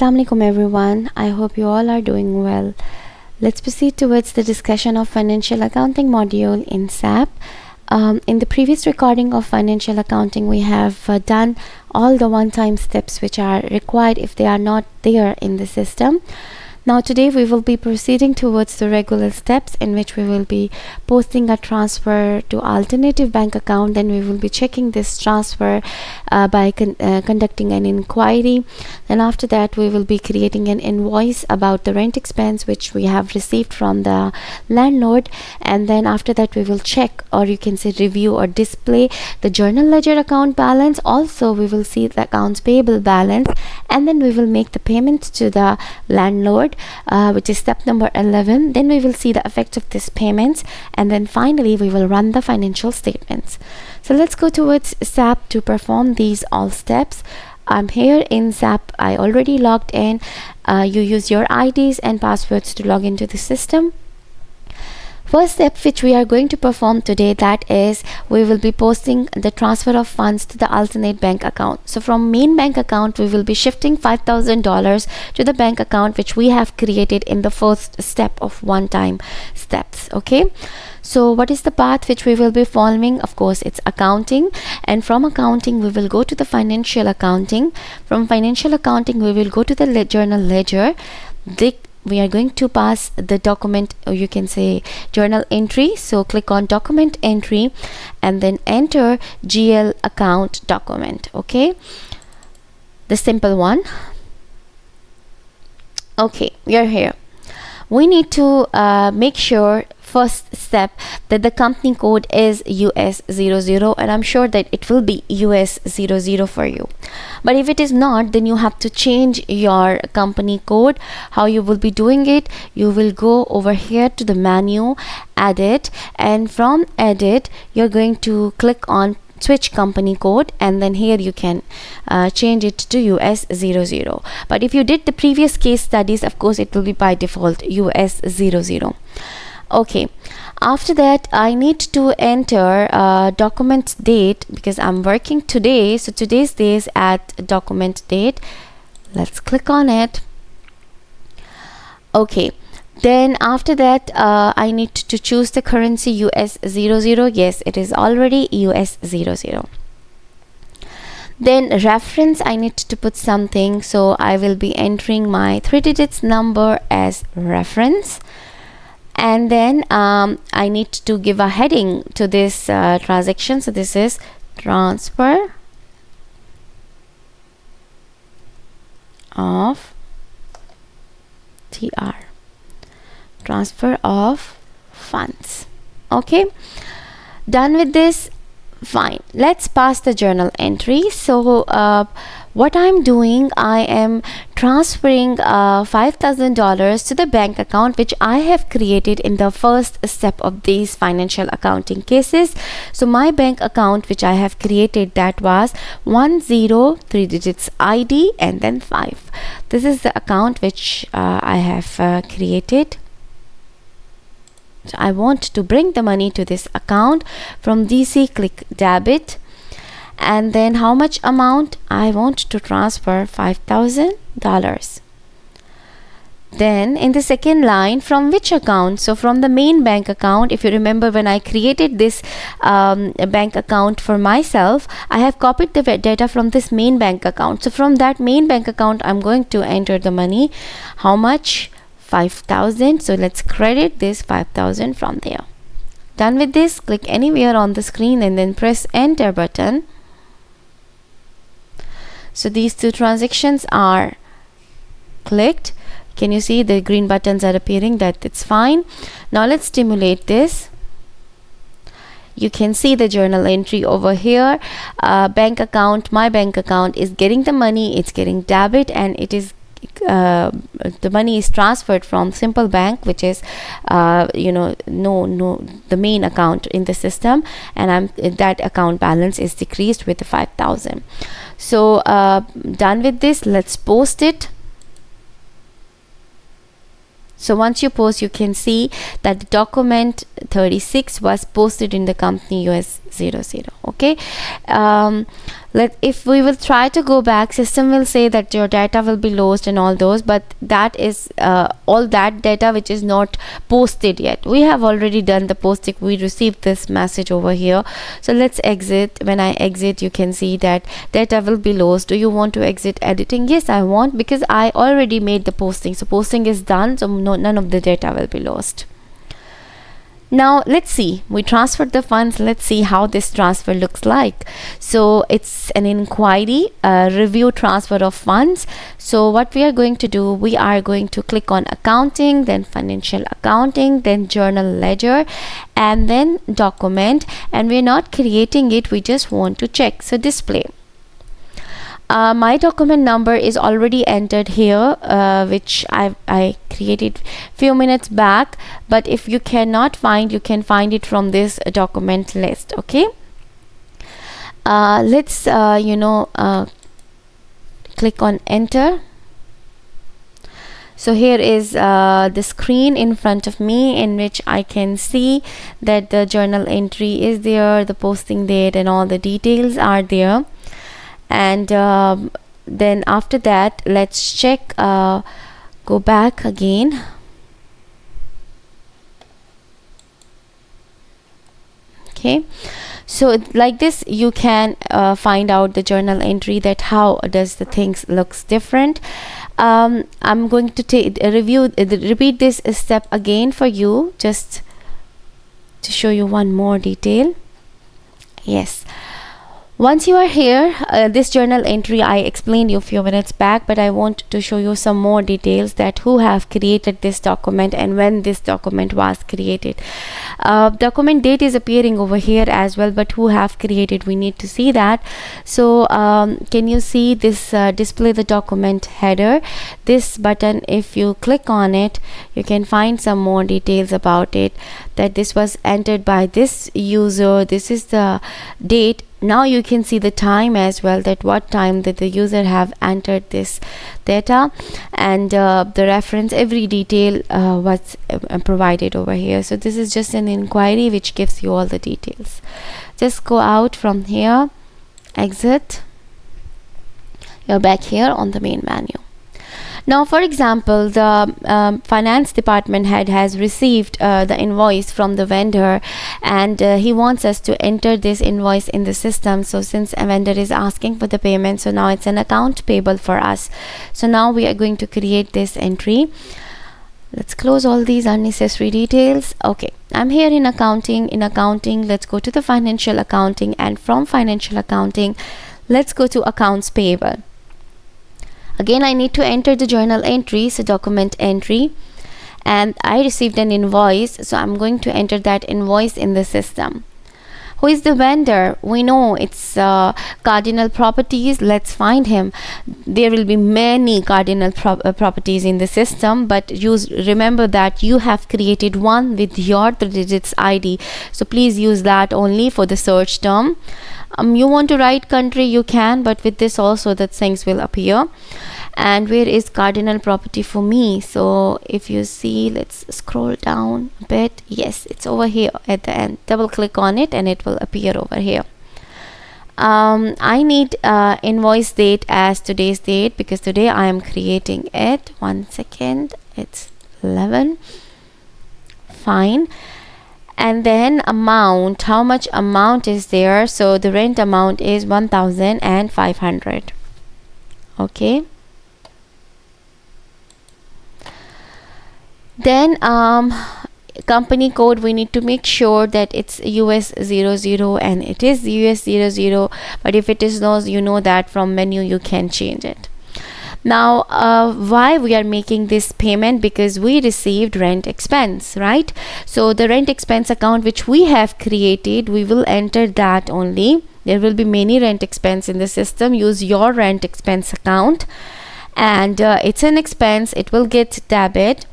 Assalamu alaikum everyone. I hope you all are doing well. Let's proceed towards the discussion of financial accounting module in SAP. In the previous recording of financial accounting, we have done all the one-time steps which are required if they are not there in the system. Now today we will be proceeding towards the regular steps in which we will be posting a transfer to alternative bank account. Then we will be checking this transfer by conducting an inquiry. Then after that we will be creating an invoice about the rent expense which we have received from the landlord, and then after that we will check, or you can say review or display, the journal ledger account balance. Also we will see the accounts payable balance, and then we will make the payment to the landlord, which is step number 11. Then we will see the effect of these payments, and then finally we will run the financial statements. So let's go towards SAP to perform these all steps. I'm here in SAP. I already logged in. You use your IDs and passwords to log into the system. First step which we are going to perform today, that is we will be posting the transfer of funds to the alternate bank account. So from main bank account we will be shifting $5,000 to the bank account which we have created in the first step of one-time steps. Okay, so what is the path which we will be following? Of course it's accounting, and from accounting we will go to the financial accounting. From financial accounting we will go to the journal ledger. We are going to pass the document, or you can say journal entry. So click on document entry and then enter GL account document. Okay, the simple one. Okay, we are here. We need to make sure, first step, that the company code is US00, and I'm sure that it will be US00 for you. But if it is not, then you have to change your company code. How you will be doing it? You will go over here to the menu, edit, and from edit you're going to click on switch company code, and then here you can change it to US00. But if you did the previous case studies, of course it will be by default US00. Okay, after that I need to enter document date, because I'm working today, so today's day is at document date. Let's click on it. Okay, then after that I need to choose the currency US00. Yes, it is already US00. Then reference, I need to put something, so I will be entering my 3 digits number as reference. And then I need to give a heading to this transaction. So this is transfer of transfer of funds. Okay, done with this. Fine, let's pass the journal entry. So what I'm doing, I am transferring $5,000 to the bank account which I have created in the first step of these financial accounting cases. So my bank account which I have created, that was 3 digits ID and then 5. This is the account which I have created. So I want to bring the money to this account. From DC, click debit, and then how much amount? I want to transfer $5,000. Then in the second line, from which account? So from the main bank account. If you remember, when I created this bank account for myself, I have copied the data from this main bank account. So from that main bank account I'm going to enter the money. How much? 5,000. So let's credit this 5,000 from there. Done with this, click anywhere on the screen and then press enter button. So these two transactions are clicked. Can you see the green buttons are appearing? That it's fine. Now let's stimulate this. You can see the journal entry over here. Bank account, my bank account is getting the money. It's getting debit, and it is the money is transferred from Simple Bank, which is the main account in the system, and that account balance is decreased with the 5,000. So done with this, let's post it. So once you post, you can see that the document 36 was posted in the company US00. Okay, If we will try to go back, system will say that your data will be lost and all those, but that is all that data which is not posted yet. We have already done the posting. We received this message over here. So let's exit. When I exit, you can see that data will be lost. Do you want to exit editing? Yes, I want, because I already made the posting. So posting is done, so none of the data will be lost. Now let's see, we transferred the funds. Let's see how this transfer looks like. So it's an inquiry, review transfer of funds. So what we are going to do, we are going to click on accounting, then financial accounting, then journal ledger, and then document. And we're not creating it, we just want to check. So display. My document number is already entered here, which I created few minutes back, but if you cannot find, you can find it from this document list. Okay, let's click on enter. So here is the screen in front of me, in which I can see that the journal entry is there, the posting date and all the details are there. And then after that, let's check, go back again. Okay, so like this you can find out the journal entry, that how does the things looks different. I'm going to repeat this step again for you, just to show you one more detail. Yes, once you are here, this journal entry I explained you a few minutes back, but I want to show you some more details, that who have created this document and when this document was created. Document date is appearing over here as well, but who have created, we need to see that. So can you see this display the document header? This button, if you click on it, you can find some more details about it, that this was entered by this user, this is the date. Now you can see the time as well, that what time that the user have entered this data, and the reference, every detail was provided over here. So this is just an inquiry which gives you all the details. Just go out from here, exit, you're back here on the main menu. Now, for example, the finance department head has received the invoice from the vendor, and he wants us to enter this invoice in the system. So since a vendor is asking for the payment, so now it's an account payable for us. So now we are going to create this entry. Let's close all these unnecessary details. Okay, I'm here in accounting. In accounting, let's go to the financial accounting, and from financial accounting, let's go to accounts payable. Again, I need to enter the journal entry, so document entry, and I received an invoice, so I'm going to enter that invoice in the system. Who is the vendor? We know it's Cardinal Properties. Let's find him. There will be many Cardinal properties in the system, but remember that you have created one with your 3 digits ID, so please use that only for the search term. You want to write country, you can, but with this also the things will appear. And where is Cardinal Property for me? So if you see, let's scroll down a bit. Yes, it's over here at the end. Double click on it and it will appear over here. I need invoice date as today's date, because today I am creating it. 1 second, it's 11. Fine. And then amount, how much amount is there? So the rent amount is 1,500. Okay. Then company code, we need to make sure that it's US 00, and it is US 00, but if it is not, you know that from menu you can change it. Now why we are making this payment? Because we received rent expense, right? So the rent expense account which we have created, we will enter that only. There will be many rent expense in the system. Use your rent expense account, and it's an expense, it will get debit.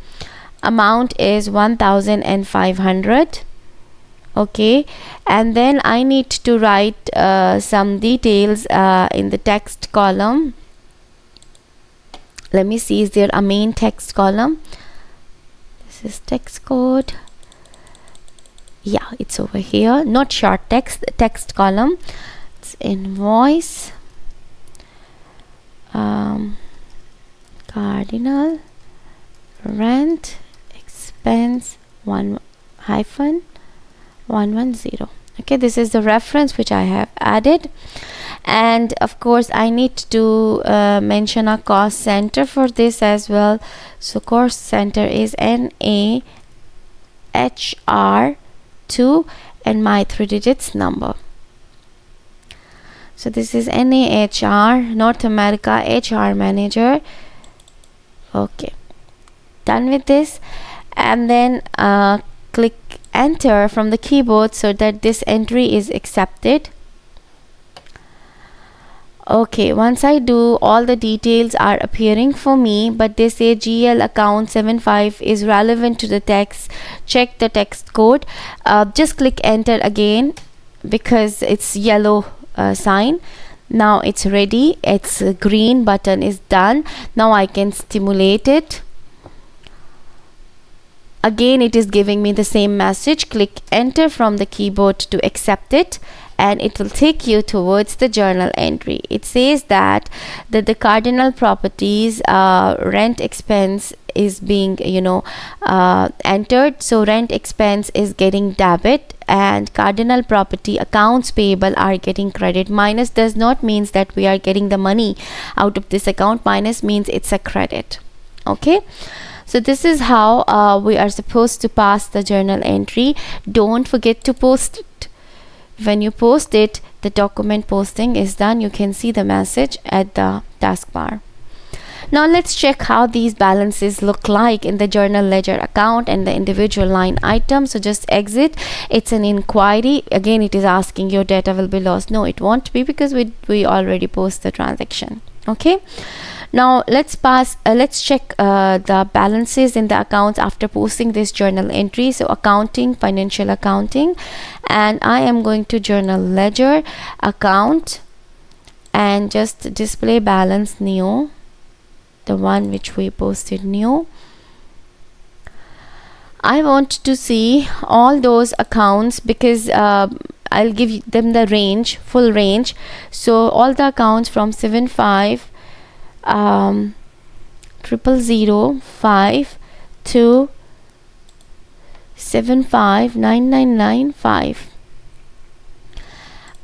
Amount is 1,500. Okay, and then I need to write some details in the text column. Let me see, is there a main text column? This is text code. Yeah, it's over here. Not short text, text column. It's invoice cardinal rent expense 1-110. Okay, this is the reference which I have added, and of course I need to mention a cost center for this as well. So cost center is NAHR2 and my 3 digits number. So this is NAHR, North America HR manager. Okay, done with this, and then click enter from the keyboard so that this entry is accepted. Okay, once I do, all the details are appearing for me, but they say GL account 75 is relevant to the text. Check the text code. Just click enter again because it's yellow sign. Now it's ready. It's green button is done. Now I can stimulate it. Again, it is giving me the same message. Click enter from the keyboard to accept it, and it will take you towards the journal entry. It says that the cardinal properties rent expense is being entered. So rent expense is getting debit and cardinal property accounts payable are getting credit. Minus does not means that we are getting the money out of this account. Minus means it's a credit. Okay, so this is how we are supposed to pass the journal entry. Don't forget to post it. When you post it, the document posting is done. You can see the message at the taskbar. Now let's check how these balances look like in the journal ledger account and the individual line item. So just exit. It's an inquiry. Again, it is asking your data will be lost. No, it won't be because we already post the transaction. Okay, now let's check the balances in the accounts after posting this journal entry. So accounting, financial accounting, and I am going to journal ledger account and just display balance new, the one which we posted new. I want to see all those accounts because I'll give them the range, full range. So all the accounts from 75 0005 to 7599995.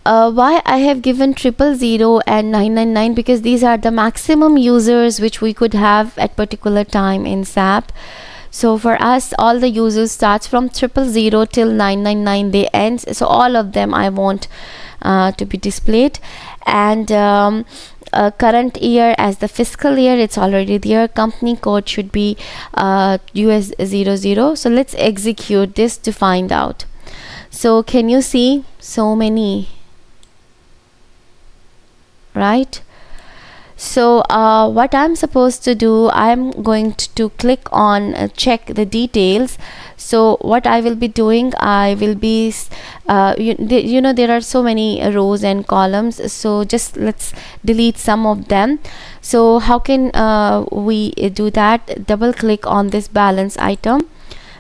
Why I have given 000 and 999? Because these are the maximum users which we could have at particular time in SAP. So for us, all the users starts from 000 till 999 they end. So all of them I want to be displayed, and current year as the fiscal year, it's already there. Company code should be US00. So let's execute this to find out. So can you see so many, right? So what I'm supposed to do, I'm going to click on check the details. So what I will be doing, I will be there are so many rows and columns, so just let's delete some of them. So how can we do that? Double click on this balance item.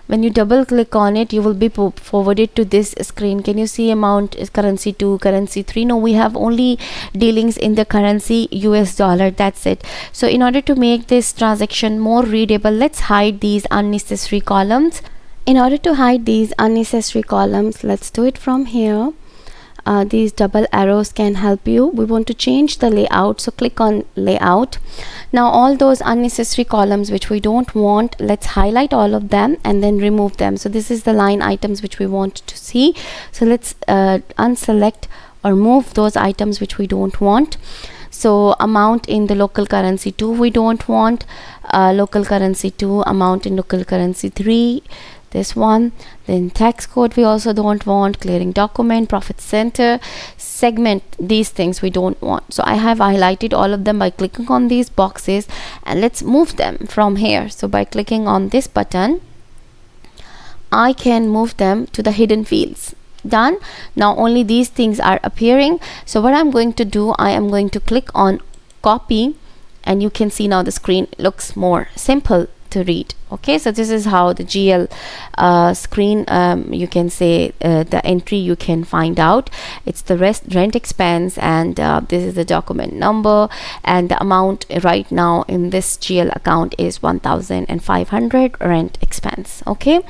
When you double click on it, you will be forwarded to this screen. Can you see amount is currency 2, currency 3? No, we have only dealings in the currency US dollar. That's it. So in order to make this transaction more readable, let's hide these unnecessary columns. In order to hide these unnecessary columns, let's do it from here. These double arrows can help you. We want to change the layout, so click on layout. Now all those unnecessary columns which we don't want, let's highlight all of them and then remove them. So this is the line items which we want to see. So let's unselect or move those items which we don't want. So amount in the local currency 2 we don't want, local currency 2, amount in local currency 3, this one. Then tax code we also don't want, clearing document, profit center, segment, these things we don't want. So I have highlighted all of them by clicking on these boxes, and let's move them from here. So by clicking on this button, I can move them to the hidden fields. Done. Now only these things are appearing. So what I'm going to do, I am going to click on copy, and you can see now the screen looks more simple. to read. Okay, so this is how the GL screen, you can say the entry you can find out. It's the rent expense, and this is the document number, and the amount right now in this GL account is 1,500 rent expense. Okay,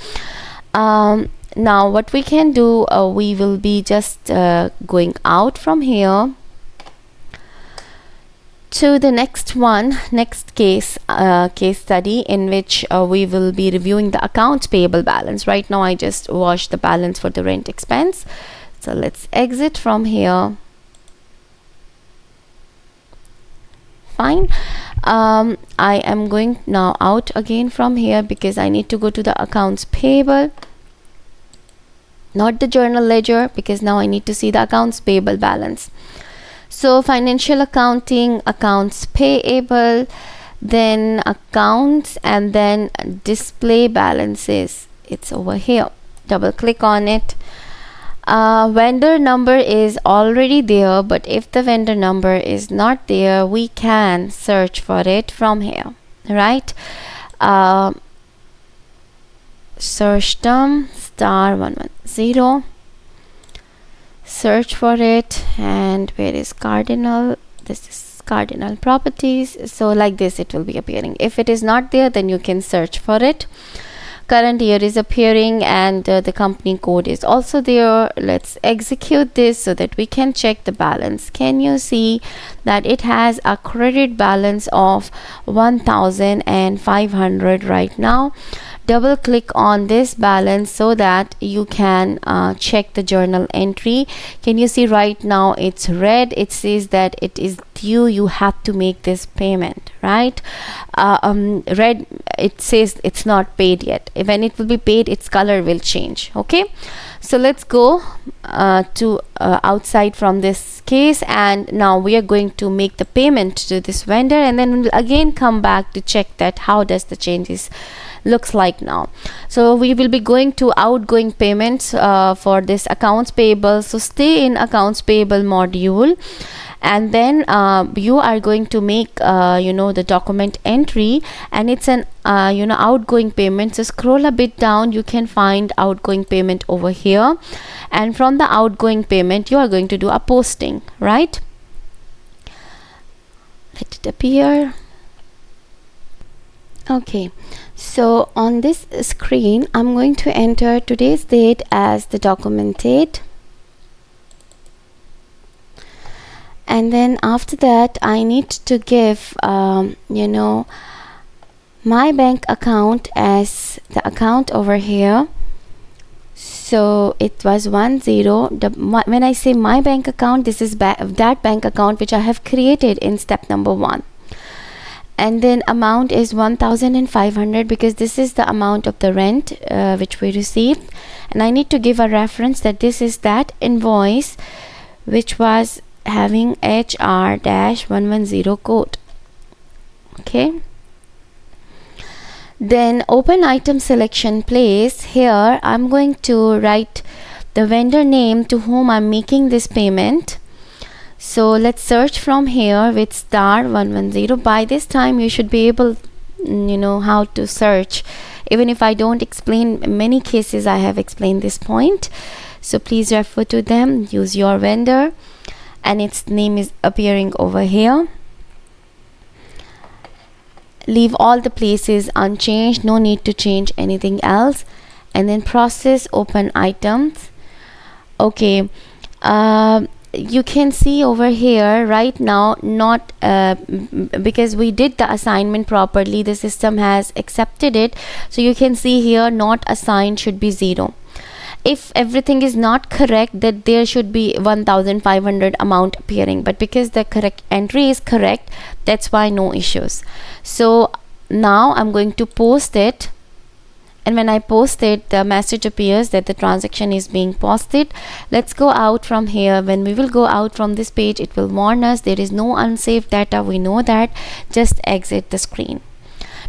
now what we can do, we will be just going out from here to the next case study, in which we will be reviewing the accounts payable balance. Right now I just washed the balance for the rent expense, so let's exit from here. Fine. I am going now out again from here because I need to go to the accounts payable, not the journal ledger, because now I need to see the accounts payable balance. So financial accounting, accounts payable, then accounts, and then display balances. It's over here. Double click on it. Vendor number is already there, but if the vendor number is not there, we can search for it from here, right? Search term *110, search for it, and where is cardinal? This is cardinal properties. So like this it will be appearing. If it is not there, then you can search for it. Current year is appearing, and the company code is also there. Let's execute this so that we can check the balance. Can you see that it has a credit balance of 1,500 right now? Double click on this balance so that you can check the journal entry. Can you see right now it's red? It says that it is due, you have to make this payment, right? Red, it says it's not paid yet. When it will be paid, its color will change. Okay, so let's go to outside from this case, and now we are going to make the payment to this vendor, and then we'll again come back to check that how does the changes looks like now. So we will be going to outgoing payments for this accounts payable. So stay in accounts payable module, and then you are going to make the document entry, and it's an outgoing payment. So scroll a bit down, you can find outgoing payment over here, and from the outgoing payment you are going to do a posting, right? Let it appear. Okay, so on this screen I'm going to enter today's date as the document date, and then after that I need to give my bank account as the account over here. So it was 10. When I say my bank account, this is that bank account which I have created in step number 1. And then amount is 1,500 because this is the amount of the rent which we received, and I need to give a reference that this is that invoice which was having HR-110 code. Okay, then open item selection place. Here I'm going to write the vendor name to whom I'm making this payment. So let's search from here with *110. By this time you should be able how to search. Even if I don't explain, many cases I have explained this point, so please refer to them. Use your vendor, and its name is appearing over here. Leave all the places unchanged, no need to change anything else, and then process open items. Okay, you can see over here right now, not because we did the assignment properly, the system has accepted it. So you can see here not assigned should be 0. If everything is not correct, that there should be 1,500 amount appearing, but because the correct entry is correct, that's why no issues. So now I'm going to post it, and when I post it, the message appears that the transaction is being posted. Let's go out from here. When we will go out from this page, it will warn us there is no unsaved data. We know that. Just exit the screen.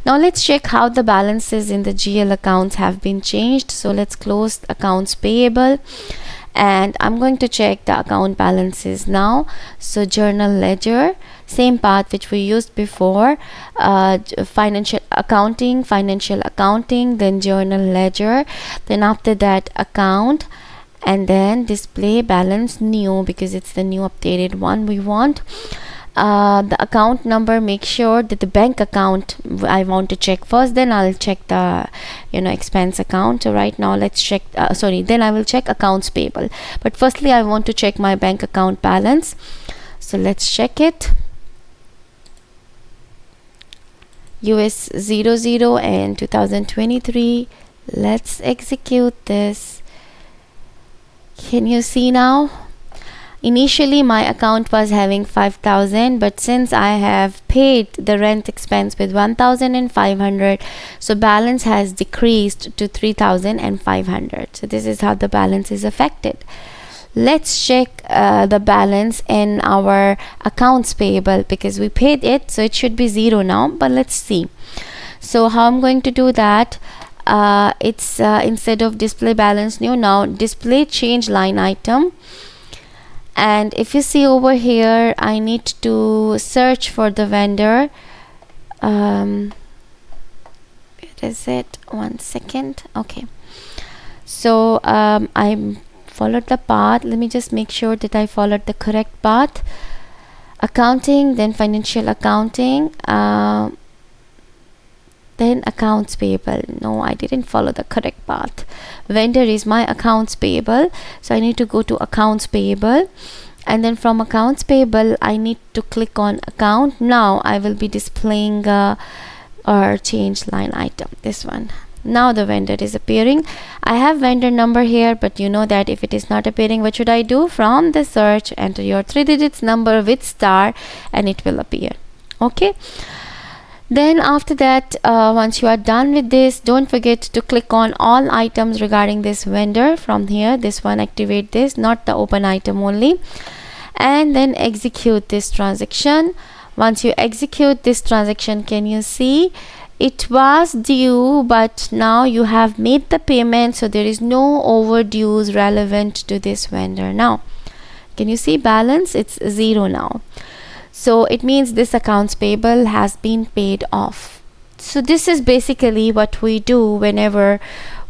Now let's check how the balances in the GL accounts have been changed. So let's close accounts payable, and I'm going to check the account balances now. So journal ledger, same path which we used before. Financial accounting, then journal ledger, then after that account, and then display balance new, because it's the new updated one we want. The account number, make sure that the bank account I want to check first, then I'll check the expense account. So right now let's check then I will check accounts payable, but firstly I want to check my bank account balance. So let's check it. US 00 and 2023. Let's execute this. Can you see now? Initially my account was having 5,000, but since I have paid the rent expense with 1,500, so balance has decreased to 3,500. So this is how the balance is affected. Let's check the balance in our accounts payable, because we paid it, so it should be 0 now, but let's see. So how I'm going to do that, it's instead of display balance new, now display change line item. And if you see over here, I need to search for the vendor. Where is it? 1 second. Okay, so I followed the path. Let me just make sure that I followed the correct path. Accounting, then financial accounting, then accounts payable. No, I didn't follow the correct path. Vendor is my accounts payable, so I need to go to accounts payable, and then from accounts payable I need to click on account. Now I will be displaying or change line item, this one. Now the vendor is appearing. I have vendor number here, but you know that if it is not appearing, what should I do? From the search, enter your 3 digits number with star and it will appear. Okay, then after that, once you are done with this, don't forget to click on all items regarding this vendor. From here, this one, activate this, not the open item only, and then execute this transaction. Once you execute this transaction, can you see it was due, but now you have made the payment, so there is no overdues relevant to this vendor. Now can you see balance? It's 0 now. So it means this accounts payable has been paid off. So this is basically what we do whenever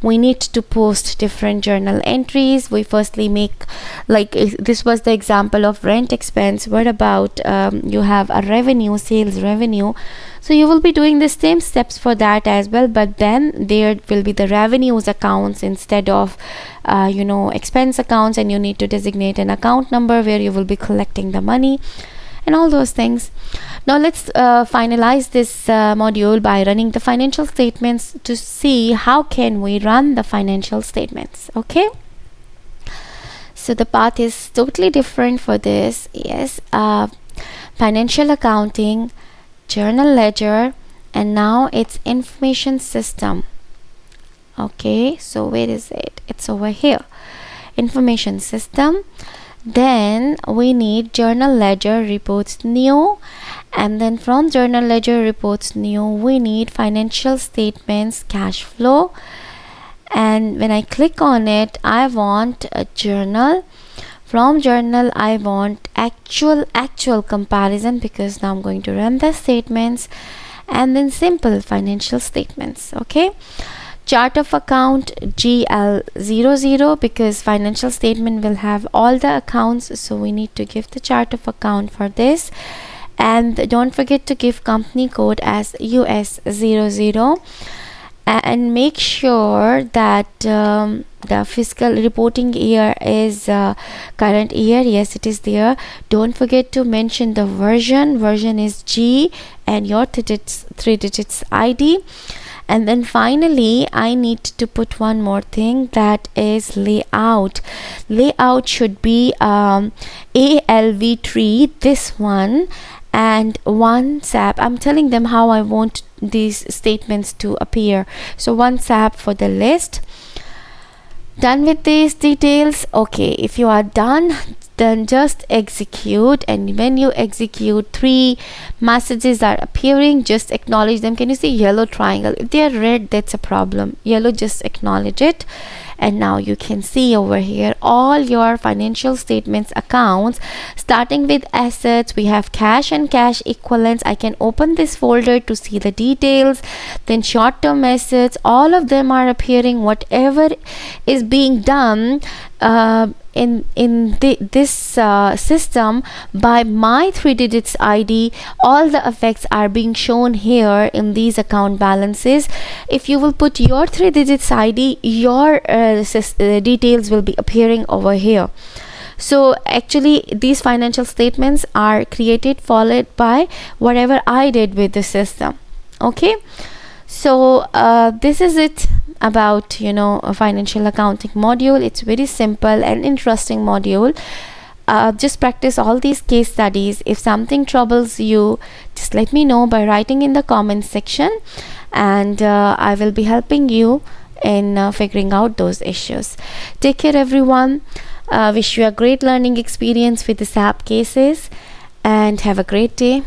we need to post different journal entries. We firstly make, like this was the example of rent expense. What about you have a revenue, sales revenue, so you will be doing the same steps for that as well, but then there will be the revenues accounts instead of expense accounts, and you need to designate an account number where you will be collecting the money and all those things. Now let's finalize this module by running the financial statements to see how can we run the financial statements. Okay, so the path is totally different for this. Yes, financial accounting, journal ledger, and now it's information system. Okay, so where is it? It's over here, information system. Then we need journal ledger reports new, and then from journal ledger reports new we need financial statements cash flow. And when I click on it, I want a journal. From journal I want actual comparison, because now I'm going to run the statements, and then simple financial statements. Okay, chart of account GL00, because financial statement will have all the accounts, so we need to give the chart of account for this. And don't forget to give company code as US00, and make sure that the fiscal reporting year is current year. Yes, it is there. Don't forget to mention the version is G, and your 3 digits ID. And then finally I need to put one more thing, that is layout. Layout should be ALV3, this one, and one SAP. I'm telling them how I want these statements to appear. So one SAP for the list. Done with these details. Okay, if you are done, then just execute, and when you execute, 3 messages are appearing. Just acknowledge them. Can you see yellow triangle? If they are red, that's a problem. Yellow, just acknowledge it. And now you can see over here all your financial statements accounts. Starting with assets, we have cash and cash equivalents. I can open this folder to see the details. Then short-term assets, all of them are appearing. Whatever is being done in this system by my 3 digits ID, all the effects are being shown here in these account balances. If you will put your 3 digits ID, your details will be appearing over here. So actually these financial statements are created followed by whatever I did with the system. Okay, so this is it about a financial accounting module. It's very simple and interesting module. Just practice all these case studies. If something troubles you, just let me know by writing in the comment section, and I will be helping you in figuring out those issues. Take care everyone. Wish you a great learning experience with the SAP cases, and have a great day.